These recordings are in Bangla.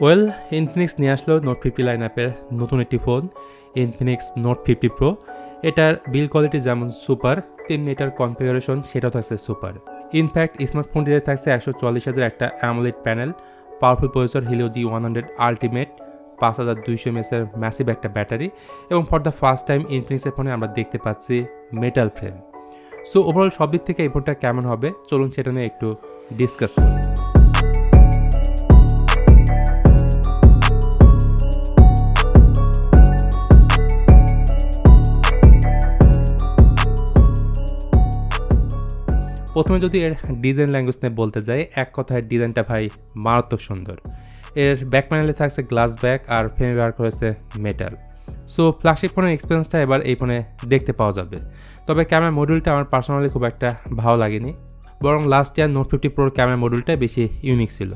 ওয়েল, ইনফিনিক্স নিয়ে আসলো নোট 50 লাইন আপের নতুন একটি ফোন, ইনফিনিক্স নোট 50 প্রো। এটার বিল্ড কোয়ালিটি যেমন সুপার, তেমনি এটার কনফিগারেশন সেটাও থাকছে সুপার। ইনফ্যাক্ট স্মার্টফোনটিতে থাকছে 144 একটা AMOLED panel, powerful processor Helio G100 ultimate, 5200 mAh এর ম্যাসিভ একটা ব্যাটারি, এবং ফর দ্য ফার্স্ট টাইম ইনফিনিক্সের ফোনে আমরা দেখতে পাচ্ছি মেটাল ফ্রেম। সো ওভারঅল সব দিক থেকে এই ফোনটা কেমন হবে চলুন সেটা নিয়ে একটু ডিসকাস করি। প্রথমে যদি এর ডিজাইন ল্যাঙ্গুয়েজ নিয়ে বলতে যাই, এক কথায় ডিজাইনটা ভাই মারাত্মক সুন্দর। এর ব্যাক প্যানেলে থাকছে গ্লাস ব্যাক আর ফ্রেমে ব্যবহার করেছে মেটাল। সো ফ্ল্যাগশিপ ফোনের এক্সপিরিয়েন্সটা এবার এই ফোনে দেখতে পাওয়া যাবে। তবে ক্যামেরা মডিউলটা আমার পার্সোনালি খুব একটা ভালো লাগেনি, বরং লাস্ট ইয়ার নোট 50 প্রোর ক্যামেরা মডিউলটা বেশি ইউনিক ছিল।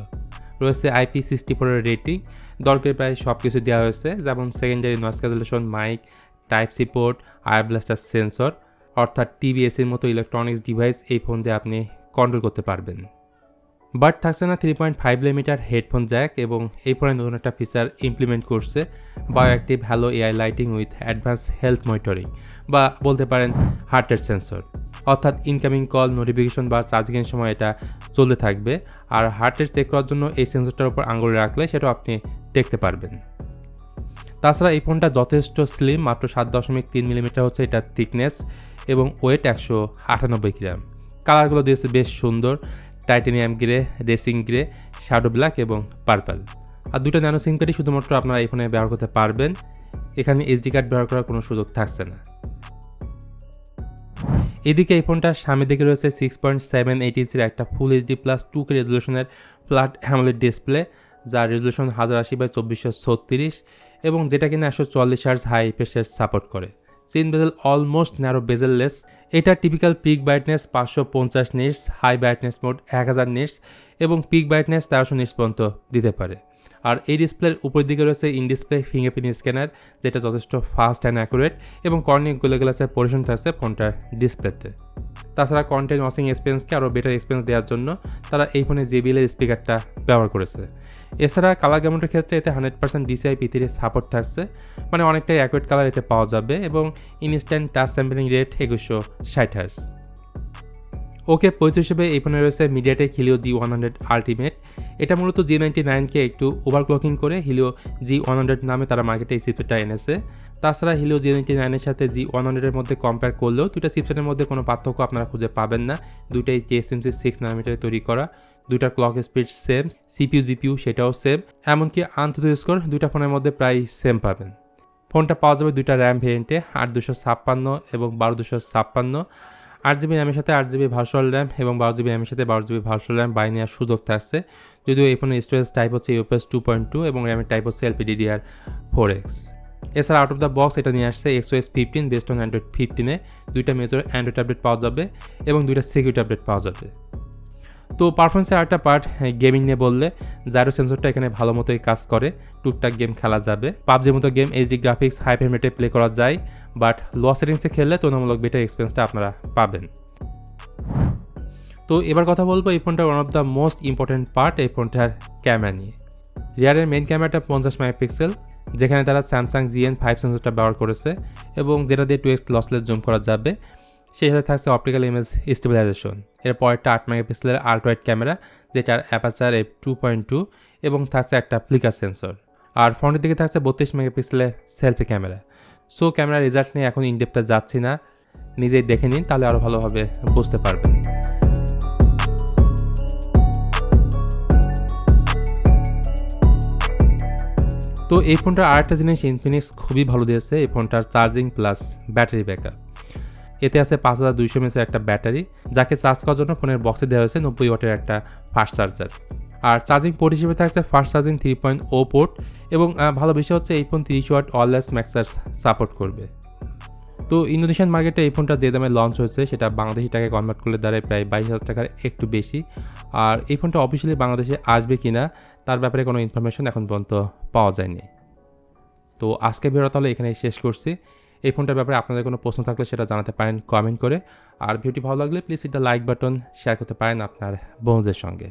রয়েছে IP64 এর রেটিং, দরকারি প্রায় সব কিছু দেওয়া হয়েছে, যেমন secondary noise cancellation mic, type C port, IR blaster sensor, অর্থাৎ টিভিএসির মতো ইলেকট্রনিক্স ডিভাইস এই ফোন দিয়ে আপনি কন্ট্রোল করতে পারবেন। বাট থাকছে না 3.5mm হেডফোন জ্যাক, এবং এই ফোনে নতুন একটা ফিচার ইমপ্লিমেন্ট করছে, bioactive hello AI lighting with advance health monitoring, বা বলতে পারেন হার্ট রেট সেন্সর। অর্থাৎ ইনকামিং কল, নোটিফিকেশন বা চার্জিংয়ের সময় এটা চলতে থাকবে, আর হার্ট রেট চেক করার জন্য এই সেন্সরটার উপর আঙুল রাখলে সেটাও আপনি দেখতে পারবেন। তাছাড়া এই ফোনটা যথেষ্ট স্লিম, মাত্র 7.3mm হচ্ছে এটার থিকনেস, এবং ওয়েট 198 গ্রাম। কালারগুলো দিয়েছে বেশ সুন্দর, titanium grey, racing grey, shadow black এবং পার্পল। আর দুটো ন্যানো সিম কার্ডই শুধুমাত্র আপনারা এই ফোনে ব্যবহার করতে পারবেন, এখানে SD কার্ড ব্যবহার করার কোনো সুযোগ থাকছে না। এদিকে এই ফোনটার সামনের দিকে রয়েছে 6.78 ইঞ্চির একটা ফুল HD+ 2K রেজলিউশনের ফ্ল্যাট অ্যামোলেড ডিসপ্লে, যার রেজলিউশন 1080x2436, এবং যেটা কিনা 144 Hz হাই রিফ্রেশ সাপোর্ট করে। Thin bezel almost narrow bezelless. এটা typical peak brightness 550 nits, high brightness mode 1000 nits, এবং পিক ব্রাইটনেস 1300 নিটস পর্যন্ত দিতে পারে। আর এই ডিসপ্লের উপরের দিকে রয়েছে ইন ডিসপ্লে ফিঙ্গারপ্রিন্ট স্ক্যানার, যেটা যথেষ্ট ফাস্ট অ্যান্ড অ্যাকুরেট, এবং কর্নিং গোলা গ্লাসের পরিশন থাকছে ফোনটার ডিসপ্লেতে। তাছাড়া কন্টেন্ট ওয়াচিং এক্সপিরিয়েন্সকে আরও বেটার এক্সপিরিয়েন্স দেওয়ার জন্য তারা এই ফোনে JBL এর স্পিকারটা ব্যবহার করেছে। এছাড়া কালার গ্যামুটের ক্ষেত্রে এতে 100% DCI P3 সাপোর্ট থাকছে, মানে অনেকটাই অ্যাকুরেট কালার এতে পাওয়া যাবে, এবং instant touch sampling rate 2160 Hz। ওকে পরিচয় হিসেবে এই ফোনে রয়েছে মিডিয়াটেক হিলিও G100 আলটিমেট। এটা মূলত G99কে একটু ওভারক্লকিং করে হিলিও G100 নামে তারা মার্কেটে এই চিপসেটটা এনেছে। তাছাড়া হিলিও G99 এর সাথে G100 এর মধ্যে কম্পেয়ার করলেও দুইটা চিপসেটের মধ্যে কোনো পার্থক্য আপনারা খুঁজে পাবেন না। দুইটাই TSMC 6nm তৈরি করা, দুইটা clock speed same, CPU GPU সেটাও সেম, এমনকি আনথ্রু স্কোর দুইটা ফোনের মধ্যে প্রায় সেম পাবেন। ফোনটা পাওয়া যাবে দুইটা র্যাম ভেরিয়েন্টে, 8256 এবং 12256। 8GB র্যামের সাথে 8GB ভার্চুয়াল র্যাম, এবং 12GB র্যামের সাথে 12GB ভার্চুয়াল র্যাম বাই নেওয়ার সুযোগ থাকছে, যদিও এই ফোনের স্টোরেজ টাইপ হচ্ছে UFS 2.2 এবং র্যামের টাইপ হচ্ছে LPDDR4X। এছাড়া আউট অফ দ্য বক্স এটা নিয়ে আসছে XOS 15 বেসড অন Android 15-এ, দুইটা মেজর অ্যান্ড্রয়েড আপডেট পাওয়া যাবে এবং দুইটা সিকিউরিটি আপডেট পাওয়া যাবে। তো পারফরমেন্সের আরেকটা পার্ট গেমিং নিয়ে বললে, জাইরো সেন্সরটা এখানে ভালো মতোই কাজ করে, টুকটাক গেম খেলা যাবে। পাবজির মতো game HD graphics high frame রেটে প্লে করা যায়, বাট লো সেটিংসে খেললে তুলনামূলক বেটার এক্সপিরিয়েন্সটা আপনারা পাবেন। তো এবার কথা বলবো এই ফোনটার one of the most important part, এই ফোনটার ক্যামেরা নিয়ে। রিয়ারের মেইন ক্যামেরাটা 50 মেগাপিক্সেল, যেখানে তারা স্যামসাং GN5 সেন্সরটা ব্যবহার করেছে, এবং যেটা দিয়ে 2x লসলেস জুম করা যাবে। সেই সাথে থাকছে অপটিক্যাল ইমেজ স্টেবিলাইজেশন। এর পরেরটা 8 মেগাপিক্সেলের আল্ট্রাওয়াইড ক্যামেরা, যেটার অ্যাপারচার f2.2, এবং থাকছে একটা ফ্লিকার সেন্সর। আর ফ্রন্টের দিকে থাকছে 32 মেগাপিক্সেলের সেলফি ক্যামেরা। সো ক্যামেরার রেজাল্ট নিয়ে এখন ইনডেপথে যাচ্ছি না, নিজেই দেখে নিন, তাহলে আরও ভালোভাবে বুঝতে পারবেন। তো এই ফোনটার আরেকটা জিনিস ইনফিনিক্স খুবই ভালো দিয়েছে, এই ফোনটার চার্জিং প্লাস ব্যাটারি ব্যাকআপ। এতে আছে 5200 mAh একটা ব্যাটারি, যাকে চার্জ করার জন্য ফোনের বক্সে দেওয়া হয়েছে 90 ওয়াটের একটা ফাস্ট চার্জার। আর চার্জিং পোর্ট হিসেবে থাকছে ফাস্ট চার্জিং 3.0 পোর্ট, এবং ভালো বিষয় হচ্ছে এই phone 30 watt wireless max charge support করবে। তো ইন্দোনেশিয়ান মার্কেটে এই ফোনটা যে দামে লঞ্চ হয়েছে সেটা বাংলাদেশি টাকায় কনভার্ট করলে দাঁড়ায় প্রায় 22,000 টাকার একটু বেশি। আর এই ফোনটা অফিসিয়ালি বাংলাদেশে আসবে কিনা তার ব্যাপারে কোনো ইনফরমেশন এখন পর্যন্ত পাওয়া যায়নি। তো আজকে ভিডিওটা তাহলে এখানেই শেষ করছি। এই ফোনটার ব্যাপারে আপনাদের কোনো প্রশ্ন থাকলে সেটা জানাতে পারেন কমেন্ট করে। আর ভিডিওটি ভালো লাগলে please hit the like button, share করতে পারেন আপনার বন্ধুদের সঙ্গে।